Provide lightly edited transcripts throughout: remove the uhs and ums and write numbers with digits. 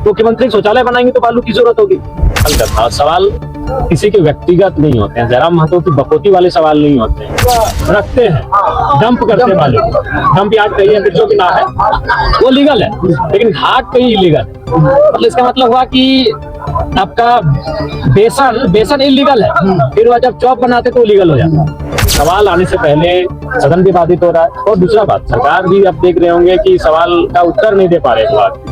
मुख्यमंत्री शौचालय बनाएंगे तो बालू की जरूरत होगी। हल करना सवाल किसी के व्यक्तिगत नहीं होते हैं, जयराम महतो की बकौती वाले सवाल नहीं होते हैं। रखते हैं, डंप करते हैं बालू। डंप यार्ड कहीं है जो कि ना है वो लीगल है, लेकिन घाट कहीं इलीगल है। मतलब इसका मतलब हुआ कि आपका बेसन इलीगल है, फिर वह जब चौक बनाते तो लीगल हो जाता है। सवाल आने से पहले सदन भी बाधित हो रहा है। और दूसरा बात, सरकार भी अब देख रहे होंगे कि सवाल का उत्तर नहीं दे पा रहे लोग।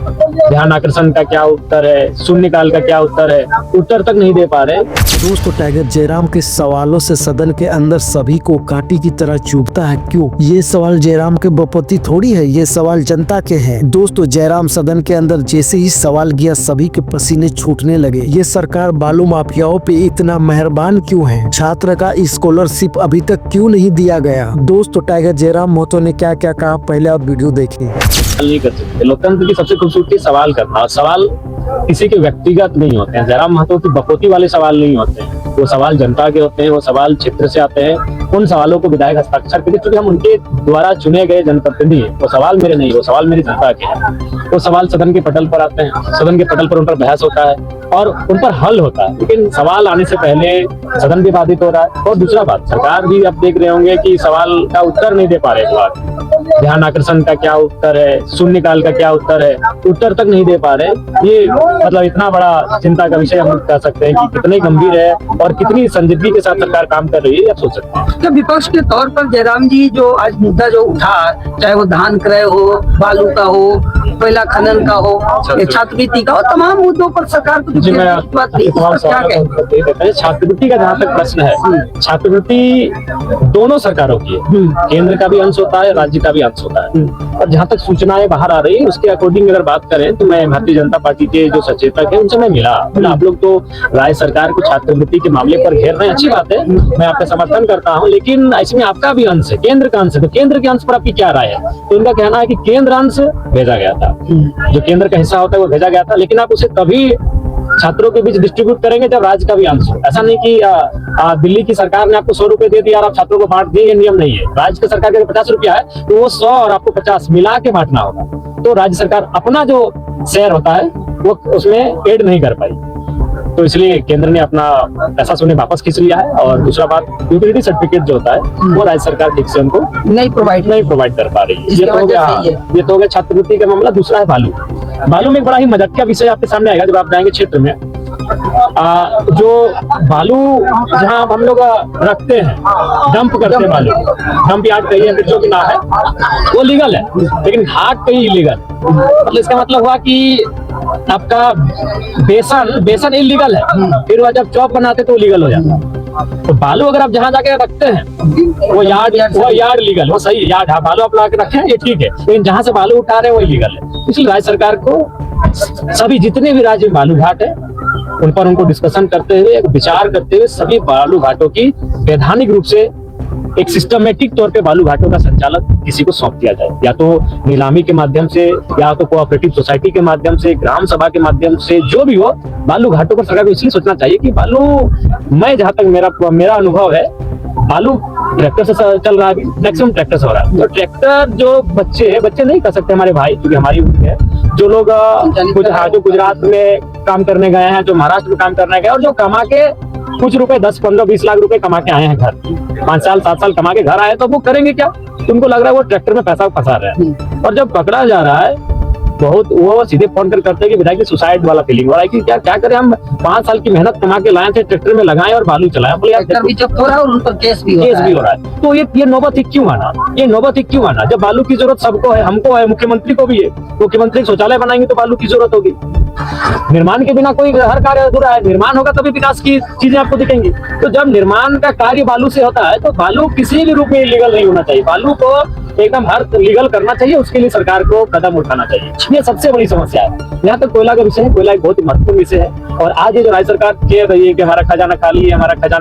ध्यान आकर्षण का क्या उत्तर है, शून्यकाल का क्या उत्तर है, उत्तर तक नहीं दे पा रहे। दोस्तों, टाइगर जयराम के सवालों से सदन के अंदर सभी को कांटे की तरह चुभता है। क्यों? ये सवाल जयराम के बपौती थोड़ी है, ये सवाल जनता के हैं। दोस्तों, जयराम सदन के अंदर जैसे ही सवाल किया सभी के पसीने छूटने लगे। ये सरकार बालू माफियाओं पे इतना मेहरबान क्यों है? छात्र का स्कॉलरशिप अभी तक क्यों नहीं दिया गया? दोस्तों, टाइगर जयराम महतो ने क्या क्या कहा, पहले आप वीडियो देखिए। नहीं कर सकते। लोकतंत्र की सबसे खूबसूरती सवाल करना। सवाल किसी के व्यक्तिगत नहीं होते हैं, जयराम महतो की बकौती वाले सवाल नहीं होते हैं। वो सवाल जनता के होते हैं, वो सवाल क्षेत्र से आते हैं। उन सवालों को विधायक हस्ताक्षर करते, क्योंकि हम उनके द्वारा चुने गए जनप्रतिनिधि हैं। वो सवाल मेरे नहीं, वो सवाल मेरी जनता के हैं। वो सवाल सदन के पटल पर आते हैं, सदन के पटल पर उन पर बहस होता है और उन पर हल होता है। लेकिन सवाल आने से पहले सदन भी बाधित हो रहा है। और दूसरा बात, सरकार भी अब देख रहे होंगे कि सवाल का उत्तर नहीं दे पा रहे लोग। ध्यान आकर्षण का क्या उत्तर है, शून्यकाल का क्या उत्तर है, उत्तर तक नहीं दे पा रहे। ये मतलब इतना बड़ा चिंता का विषय हम कह सकते हैं कि कितने गंभीर है और कितनी संजीदगी के साथ सरकार काम कर रही है, आप सोच सकते हैं। तो विपक्ष के तौर पर जयराम जी जो आज मुद्दा जो उठा, चाहे वो धान क्रय हो, बालू का हो, कोयला खनन का हो, छात्रवृत्ति का हो, तमाम मुद्दों पर सरकार को क्या कहें? छात्रवृत्ति का जहाँ तक प्रश्न है, छात्रवृत्ति दोनों सरकारों की है। केंद्र का भी अंश होता है, राज्य का भी अंश होता है। और जहाँ तक सूचनाएं बाहर आ रही है उसके अकॉर्डिंग अगर बात करें तो मैं भारतीय जनता पार्टी के जो सचेतक है उनसे मैं मिला। आप लोग तो राज्य सरकार को छात्रवृत्ति के मामले पर घेर रहे हैं, अच्छी बात है, मैं आपका समर्थन करता हूँ, लेकिन इसमें आपका भी अंश है, केंद्र का अंश है। तो केंद्र के अंश पर आपकी क्या राय है? तो उनका कहना है कि केंद्र अंश भेजा गया था, जो केंद्र का हिस्सा होता है वो भेजा गया था, लेकिन आप उसे तभी छात्रों के बीच डिस्ट्रीब्यूट करेंगे जब राज्य का भी अंश हो। ऐसा नहीं कि दिल्ली की सरकार ने आपको 100 रुपए दे दिया और आप छात्रों को बांट दिए, ये नियम नहीं है। राज्य की सरकार के 50 रुपया है तो वो 100 और आपको 50 मिला के बांटना होगा। तो राज्य सरकार अपना जो शेयर होता है वो उसमें एड नहीं कर पाई, तो इसलिए केंद्र ने अपना पैसा सोने वापस खींच लिया है। और दूसरा बात, यूटिलिटी सर्टिफिकेट जो होता है वो राज्य सरकार ठीक से उनको नहीं प्रोवाइड कर पा रही है। ये तो हो गया छात्रवृत्ति का मामला। दूसरा है बालू में एक बड़ा ही मजाकिया विषय आपके सामने आएगा जब आप जाएंगे क्षेत्र में। जो बालू जहाँ हम लोग रखते हैं, डंप करते हैं बालू, डंप यार्ड कहीं है जो कि ना है वो लीगल है, लेकिन घाट कहीं इलीगल। मतलब इसका मतलब हुआ कि आपका बेसन इलीगल है, फिर वह जब चौक बनाते तो लीगल हो जाता है। तो बालू अगर आप जहाँ जाके रखते हैं वो यार्ड लीगल, वो सही यार्ड है, बालू आप ला के रखे हैं ये ठीक है, लेकिन जहाँ से बालू उठा रहे हैं वो इलीगल है। इसलिए राज्य सरकार को सभी जितने भी राज्य में बालू घाट है उन पर उनको डिस्कशन करते हुए, विचार करते हुए सभी बालू घाटों की वैधानिक रूप से एक सिस्टमेटिक तौर पे बालू घाटों का संचालन किसी को सौंप दिया जाए, या तो नीलामी के माध्यम से, या तो कोऑपरेटिव सोसाइटी के माध्यम से, ग्राम सभा के माध्यम से, जो भी हो। बालू घाटों पर सरकार को इसलिए सोचना चाहिए कि बालू, मैं जहां तक मेरा अनुभव है, बालू ट्रैक्टर से चल रहा है, मैक्सिमम ट्रैक्टर से हो रहा है। तो ट्रैक्टर जो बच्चे नहीं कर सकते हमारे भाई, क्योंकि हमारी उम्र है, जो लोग जो गुजरात में काम करने गए हैं, जो महाराष्ट्र में काम करने गए और जो कमा के कुछ रुपए 10, 15, 20 लाख रुपए कमा के आए हैं घर, 5 साल 7 साल कमा के घर आए, तो वो करेंगे क्या? उनको लग रहा है वो ट्रैक्टर में पैसा फंसा रहे हैं। और जब पकड़ा जा रहा है बहुत, वो सीधे फोन करते हैं कि विधायक सुसाइड वाला फीलिंग हो रहा है कि क्या करें, हम 5 साल की मेहनत कमा के लाए थे, ट्रैक्टर में लगाए और बालू चलाए, जब्त हो रहा है और उन पर केस भी हो रहा है। तो ये नौबत ही क्यों आना? जब बालू की जरूरत सबको है, हमको है, मुख्यमंत्री को भी है। मुख्यमंत्री शौचालय बनाएंगे तो बालू की जरूरत होगी। निर्माण के बिना कोई हर कार्य अधूरा है, निर्माण होगा तभी विकास की चीजें आपको दिखेंगी। तो जब निर्माण का कार्य बालू से होता है तो बालू किसी भी रूप में इलीगल नहीं होना चाहिए, बालू को एकदम हर लीगल करना चाहिए, उसके लिए सरकार को कदम उठाना चाहिए। ये सबसे बड़ी समस्या है। यहाँ तक कोयला का विषय है, कोयला एक बहुत ही महत्वपूर्ण विषय है। और आज ये जो राज्य सरकार कह रही है कि हमारा खजाना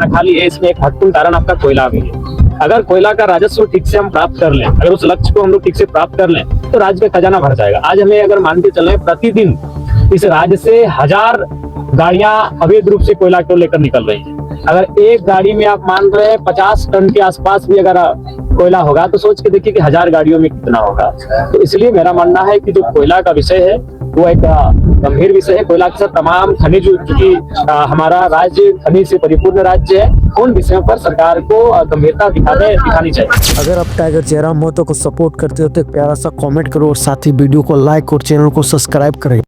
खाली है, इसमें एक महत्वपूर्ण कारण आपका कोयला भी है। अगर कोयला का राजस्व ठीक से हम प्राप्त कर लें, अगर उस लक्ष्य को हम लोग ठीक से प्राप्त कर लें तो राज्य का खजाना भर जाएगा। आज हमें अगर मान के चलें, प्रतिदिन इस राज्य से 1000 गाड़ियां अवैध रूप से कोयला को लेकर निकल रही है। अगर एक गाड़ी में आप मान रहे हैं 50 टन के आसपास भी अगर कोयला होगा तो सोच के देखिए कि 1000 गाड़ियों में कितना होगा। तो इसलिए मेरा मानना है कि जो कोयला का विषय है वो एक गंभीर विषय है। कोयला के साथ तमाम खनिज, चूंकि हमारा राज्य खनिज से परिपूर्ण राज्य है, उन विषयों पर सरकार को गंभीरता दिखानी चाहिए। अगर आप टाइगर जयराम महतो को सपोर्ट करते हो तो एक प्यारा सा कमेंट करो और साथ ही वीडियो को लाइक और चैनल को सब्सक्राइब करें।